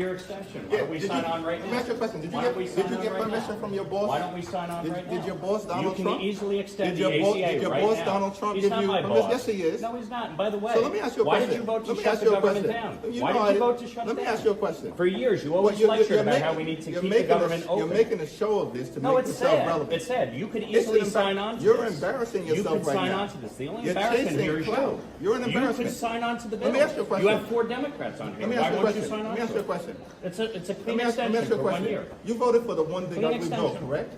Your extension. Why don't we sign on right now? Let me ask you a question. Did you get permission from your boss? Why don't we sign on right now? Did your boss, Donald Trump? You can easily extend the ACA right now. Did your boss, Donald Trump, He's give not you my permission? boss. Yes, he is. No, he's not. And by the way, so let me ask you a why question. did you vote to Let me shut ask the you a government question. down? You Why know did you vote to shut it down? Let me ask you a question. For years, you always lectured about how we need to keep the government open. You're making a show of this to make yourself relevant. It's sad. You could easily sign on to this. You're embarrassing yourself right now. You could sign on to this. The only You're embarrassment chasing here is clout. you. You're an embarrassment. You could sign on to the bill. Let me ask you a question. You have 4 Democrats on here. Let me ask Why you a won't you question. sign on Let me ask to you a it? question. It's a clean Let me extension ask you a for 1 question. year. You voted for the one big Clean ugly bill, extension. correct?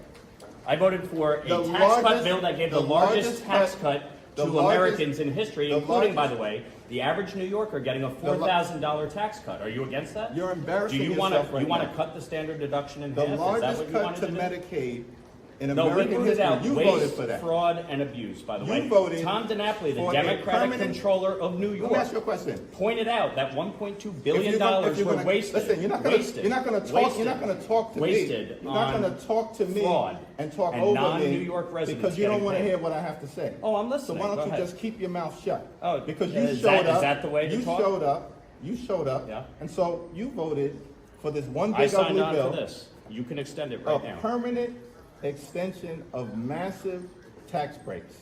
I voted for a The tax largest- cut bill that gave the the largest largest tax cut- cut the to largest- Americans in history, the including, by largest- the way, the average New Yorker getting a $4,000 tax cut. Are you against that? You're embarrassing Do you yourself want right to now. cut the standard deduction in The half? Is that largest what you cut wanted to to do? Medicaid in No, we American rooted history. out You voted waste, for that. fraud, and abuse, by the You way. voted Tom DiNapoli, the for a Democratic permanent- controller of New Let me York, ask you a question. pointed out that $1.2 If billion you're gonna- were wasted. Listen, you're not going to talk. You're not going to talk to wasted me. You're not on going to talk to me fraud and talk and over non-New me York residents because you don't getting want to paid. hear what I have to say. Oh, I'm So listening. why Go don't you ahead. just keep your mouth shut? Oh, because you is showed up. that the way to you talk? showed up. You showed up. Yeah. And so you voted for this one I big signed ugly on bill. for this. You can extend it A right now. permanent extension of massive tax breaks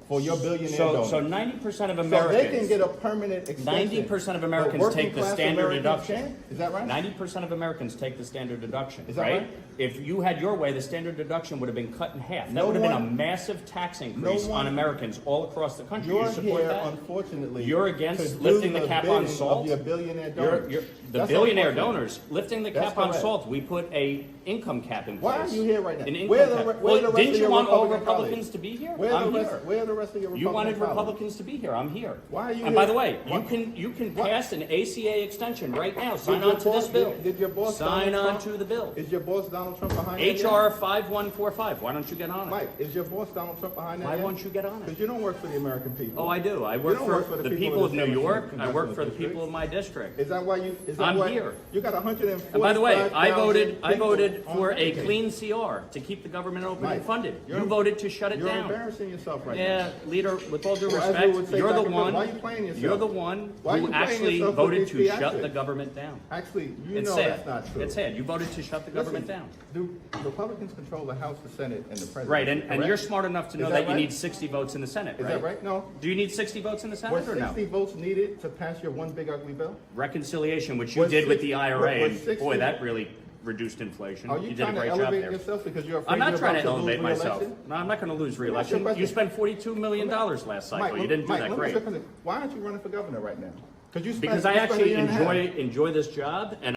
for your billionaire donors. So 90% of So Americans. they can get a permanent extension. 90% of Americans But working take the class standard Americans deduction. can't? Is that right? 90% of Americans take the standard deduction. Is that right? right? If you had your way, the standard deduction would have been cut in half. That No would have been a one- massive tax increase on Americans all across the country. You're You support here, that? unfortunately. You're against to lifting do the cap on bidding salt? Of your billionaire donors. The That's billionaire unfortunate. donors lifting the That's cap on correct. salt. We put a income cap in place. Why are you here right now? An income Where the cap. re- where Well, the rest didn't of you your want all Republican Republicans colleagues? to be here? Where I'm the here. rest, where are the rest of your Republican You wanted colleagues? Republicans to be here. I'm here. Why are you And here? by the way, What- you can what- pass an ACA extension right now. Sign your on to this boss- bill. Did your boss Sign Donald on Trump- to the bill. Is your boss Donald Trump behind that? HR 5145. Why don't you get on it? Mike, is your boss Donald Trump behind that? Why won't you get on Because it? you don't work for the American people. Oh, I do. I work don't for, work for the the people people of of New the York. I work congressional for the district. people of my district. Is that why you? Is that I'm why here. You got 145. And by the way, I voted people for on a Medicaid. clean CR to keep the government open Mike, and funded. you're- You voted to shut it You're down. embarrassing yourself right Yeah, now. leader, with all due Well, as we respect, would say you're back the in Britain, one. why are you playing yourself? You're the one Why are you who playing actually yourself with voted these to shut theatrics? the government down. Actually, you It's know sad. that's not true. It's sad. You voted to shut the government Listen, down. Do Republicans control the House, the Senate, and the President? Right, and correct? you're smart enough to know Is that, that you right? need 60 votes in the Senate, Is right? that right? No. Do you need 60 votes in the Were Senate or no? 60 votes needed to pass your one big ugly bill? Reconciliation, which you Was did with 60 the IRA, was and 60 boy, that really reduced inflation. Are you did a trying to great job elevate there. yourself because you're afraid I'm not you're trying about to lose elevate myself. re-election? No, I'm not going to lose Let me ask you a re-election. question. You spent $42 million last cycle. Mike, You didn't do Mike, that let me ask great. you a question. Why aren't you running for governor right now? Because I you spent a actually year and a half. enjoy this job, and